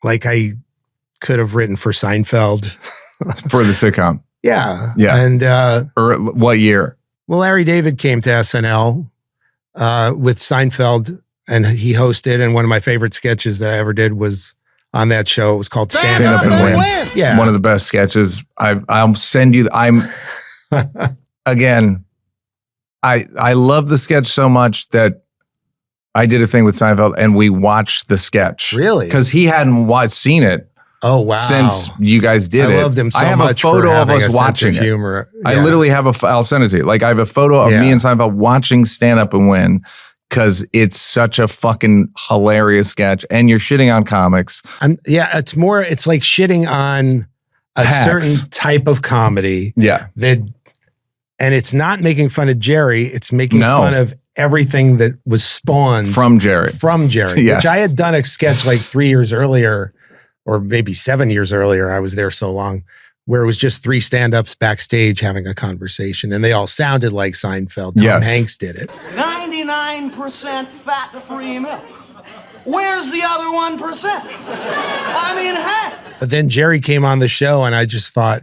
like I could have written for Seinfeld. For the sitcom. Yeah. Yeah. And or what year? well, Larry David came to SNL with Seinfeld, and he hosted, and one of my favorite sketches that I ever did was on that show. It was called Stand Up and Win. Yeah. One of the best sketches. I'll send you, again, I love the sketch so much that I did a thing with Seinfeld and we watched the sketch. Really? Because he hadn't seen it. Oh, wow. Since you guys did it. I loved him so much. I have a photo of us watching it. Humor. Yeah. I literally have I'll send it to you. Like I have a photo of me and Seinfeld watching Stand Up and Win because it's such a fucking hilarious sketch and you're shitting on comics. It's like shitting on a certain type of comedy. Yeah. And it's not making fun of Jerry. It's making fun of everything that was spawned from Jerry. Yes. Which I had done a sketch like 3 years earlier, or maybe 7 years earlier. I was there so long, where it was just 3 stand-ups backstage having a conversation, and they all sounded like Seinfeld. Tom Hanks did it. 99% fat-free milk. Where's the other 1%? I mean, heck. But then Jerry came on the show, and I just thought,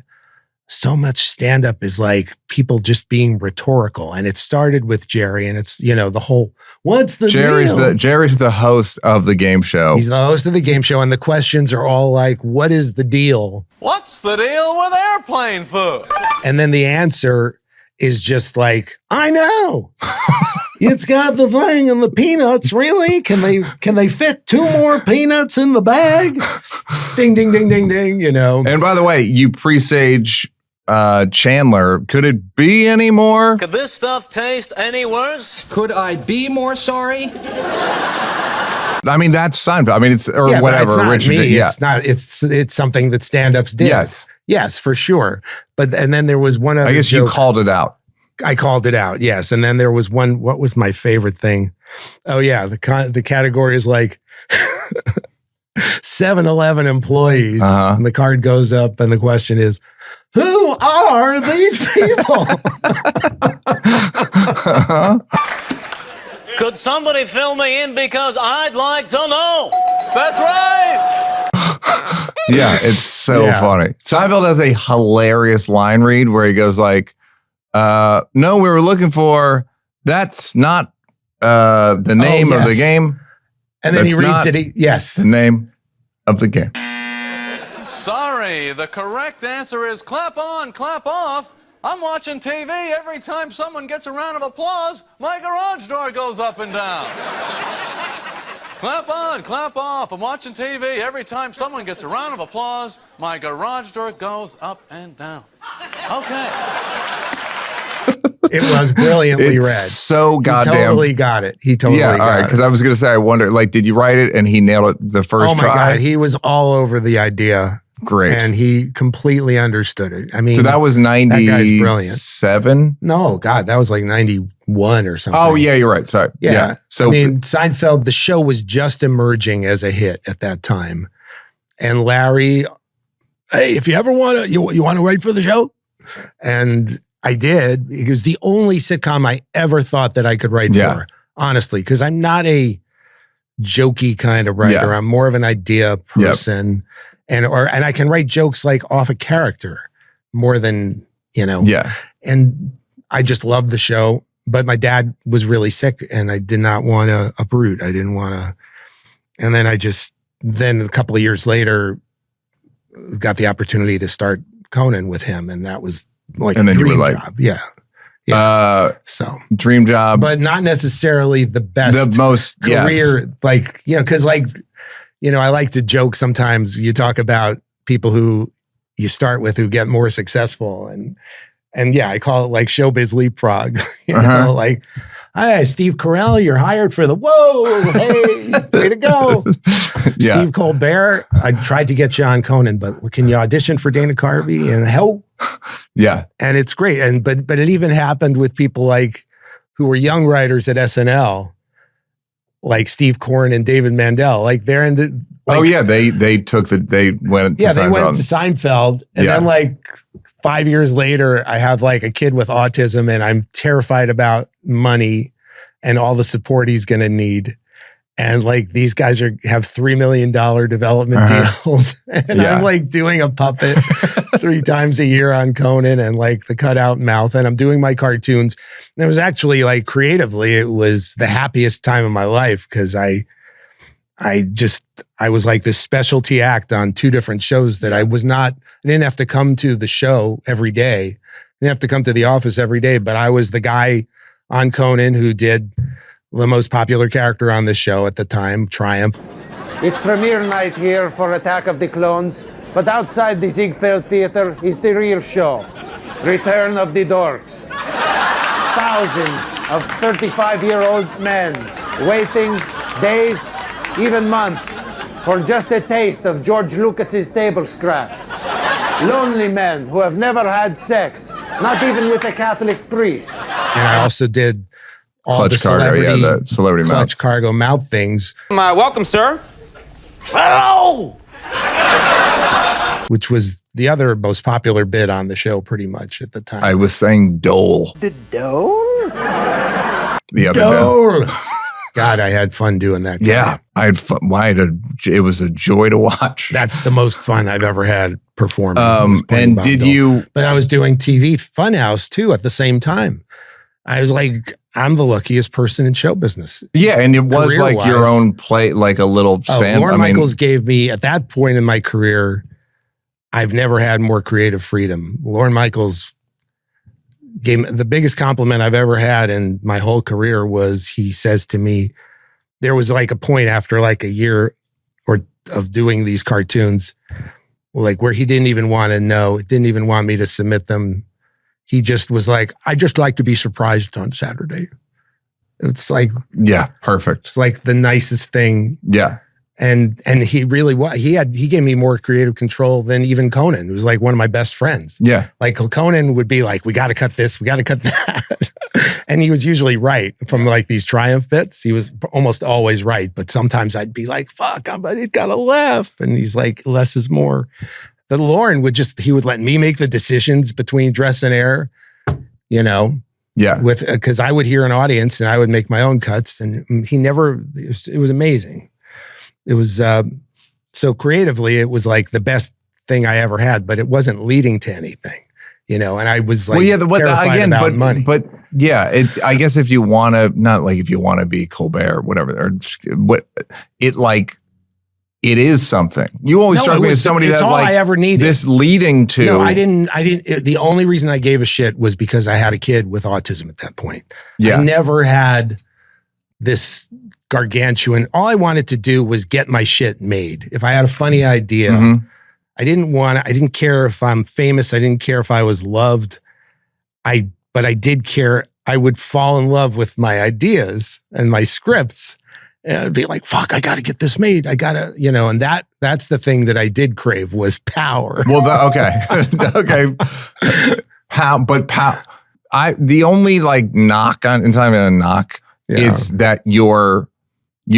so much stand-up is like people just being rhetorical. And it started with Jerry, and it's, the whole, what's the deal? Jerry's the host of the game show. He's the host of the game show, and the questions are all like, what is the deal? What's the deal with airplane food? And then the answer is just like, I know. It's got the thing and the peanuts, really? Can they fit 2 more peanuts in the bag? Ding, ding, ding, ding, ding, And by the way, you presage Chandler. Could it be any more? Could this stuff taste any worse? Could I be more sorry? I mean, that's Seinfeld. I mean, it's whatever. It's not Richard me. did. Yeah. It's not. It's something that stand-ups did. Yes, for sure. And then there was one other. I guess joke. you called it out. I called it out. Yes, and then there was one. What was my favorite thing? Oh yeah, the category is like 7-Eleven employees, and the card goes up, and the question is, who are these people? Could somebody fill me in because I'd like to know? That's right. Yeah, it's so funny. Seinfeld has a hilarious line read where he goes like, no, we were looking for, that's not the name of the game. And then he reads it. Yes. The name of the game. Sorry, the correct answer is clap on, clap off. I'm watching TV. Every time someone gets a round of applause, my garage door goes up and down. Clap on, clap off. I'm watching TV. Every time someone gets a round of applause, my garage door goes up and down. Okay. It was brilliantly read. So goddamn. He totally got it. All right. Because I was going to say, I wonder, like, did you write it and he nailed it the first try? Oh my God. He was all over the idea. Great. And he completely understood it. I mean, so that was 97? No, God, that was like 91 or something. Oh, yeah, you're right. Sorry. Yeah. So, I mean, Seinfeld, the show was just emerging as a hit at that time. And Larry, hey, if you ever want to, you want to write for the show? And I did. It was the only sitcom I ever thought that I could write for, honestly, because I'm not a jokey kind of writer. I'm more of an idea person. And I can write jokes like off a character more than, Yeah. And I just loved the show. But my dad was really sick and I did not want to uproot. I didn't want to. And then then a couple of years later, got the opportunity to start Conan with him. And that was like a dream job. Yeah. So dream job. But not necessarily the best. The most career. Like, because I like to joke sometimes. You talk about people who you start with who get more successful. And yeah, I call it like showbiz leapfrog. Like, hi, Steve Carell, you're hired for the, whoa, hey, way to go. Steve Colbert, I tried to get you on Conan, but can you audition for Dana Carvey? And hell. Yeah. And it's great. And but it even happened with people like who were young writers at SNL. Like Steve Corn and David Mandel, like they're in the. Like, they went to Seinfeld. They went to Seinfeld, and then like 5 years later, I have like a kid with autism, and I'm terrified about money and all the support he's going to need. And like these guys have $3 million development deals. And I'm like doing a puppet 3 times a year on Conan and like the cutout mouth. And I'm doing my cartoons. And it was actually like creatively, it was the happiest time of my life because I was like this specialty act on 2 different shows that I didn't have to come to the show every day. I didn't have to come to the office every day, but I was the guy on Conan who did the most popular character on the show at the time, Triumph. It's premiere night here for Attack of the Clones, but outside the Ziegfeld Theater is the real show, Return of the Dorks. Thousands of 35-year-old men waiting days, even months, for just a taste of George Lucas's table scraps. Lonely men who have never had sex, not even with a Catholic priest. And I also did all Clutch the celebrity clutch mouths. cargo mouth things. Welcome, sir. Hello! Which was the other most popular bit on the show pretty much at the time. I was saying Dole. The Dole? The other Dole! God, I had fun doing that. Yeah, I had fun. It was a joy to watch. That's the most fun I've ever had performing. And did you? But I was doing TV Funhouse too at the same time. I was like, I'm the luckiest person in show business. Yeah, and it was like your own play, like a little sand. Lorne Michaels gave me, at that point in my career, I've never had more creative freedom. Lorne Michaels gave me the biggest compliment I've ever had in my whole career was he says to me, there was like a point after like a year or of doing these cartoons, like where he didn't even want to know, didn't even want me to submit them. He just was like, I just like to be surprised on Saturday. It's like, yeah, perfect. It's like the nicest thing. Yeah. And he really was. He gave me more creative control than even Conan, who was like one of my best friends. Yeah. Like Conan would be like, we got to cut this, we got to cut that. And he was usually right from like these Triumph bits. He was almost always right. But sometimes I'd be like, fuck, it got a laugh. And he's like, less is more. But Lorne he would let me make the decisions between dress and air, you know? Yeah. Because I would hear an audience and I would make my own cuts. And it was amazing. It was, so creatively, it was like the best thing I ever had, but it wasn't leading to anything, you know? And I was like, terrified about money. But yeah, it's, I guess if you want to, not like if you want to be Colbert, whatever, or it is something. You always struck me as somebody that all like I ever needed. This leading to. No, I didn't. The only reason I gave a shit was because I had a kid with autism at that point. Yeah. I never had this gargantuan. All I wanted to do was get my shit made. If I had a funny idea, I didn't care if I'm famous. I didn't care if I was loved. But I did care. I would fall in love with my ideas and my scripts. And I'd be like, fuck, I got to get this made. I got to, you know, and that's the thing that I did crave was power. Well, okay. Okay. The only like knock on, and I'm going to knock, it's that you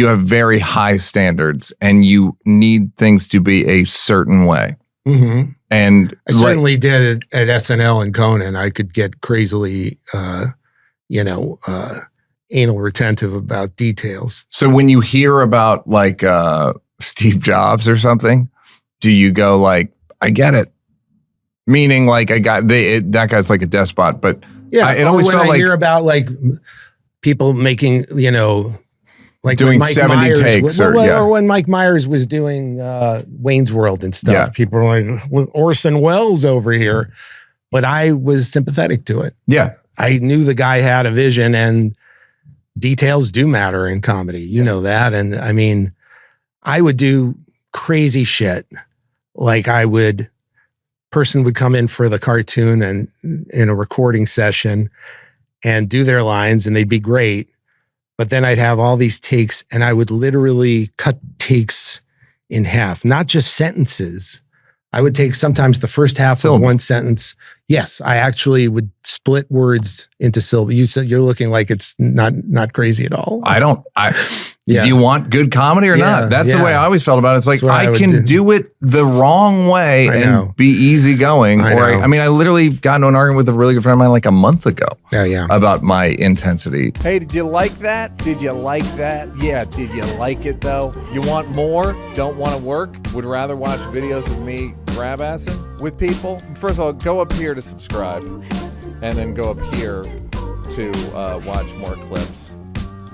have very high standards and you need things to be a certain way. Mm-hmm. And I certainly did at SNL and Conan. I could get crazily, anal retentive about details. So when you hear about like Steve Jobs or something, do you go like, I get it? Meaning like that guy's like a despot, but yeah, it always felt like I hear about like people making, you know, like doing Mike 70 Myers, takes or when Mike Myers was doing Wayne's World and stuff. Yeah. People were like, Orson Welles over here. But I was sympathetic to it. Yeah. I knew the guy had a vision, and details do matter in comedy. You know that. And I mean, I would do crazy shit. Like person would come in for the cartoon and in a recording session and do their lines, and they'd be great. But then I'd have all these takes, and I would literally cut takes in half, not just sentences. I would take sometimes the first half of one sentence. Yes, I actually would split words into syllables. You said you're looking like it's not crazy at all. Yeah. Do you want good comedy or Yeah, not? That's the yeah. way I always felt about it. It's like, what I I would can do it the wrong way I know. and be easygoing. I know. I mean, I literally got into an argument with a really good friend of mine like a month ago Yeah. about my intensity. Hey, did you like that? Did you like that? Yeah, did you like it though? You want more? Don't want to work? Would rather watch videos of me grab-assing with people? First of all, go up here to subscribe, and then go up here to watch more clips.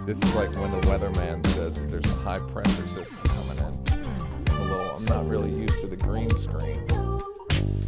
This is like when the weatherman says that there's a high pressure system coming in. I'm not really used to the green screen.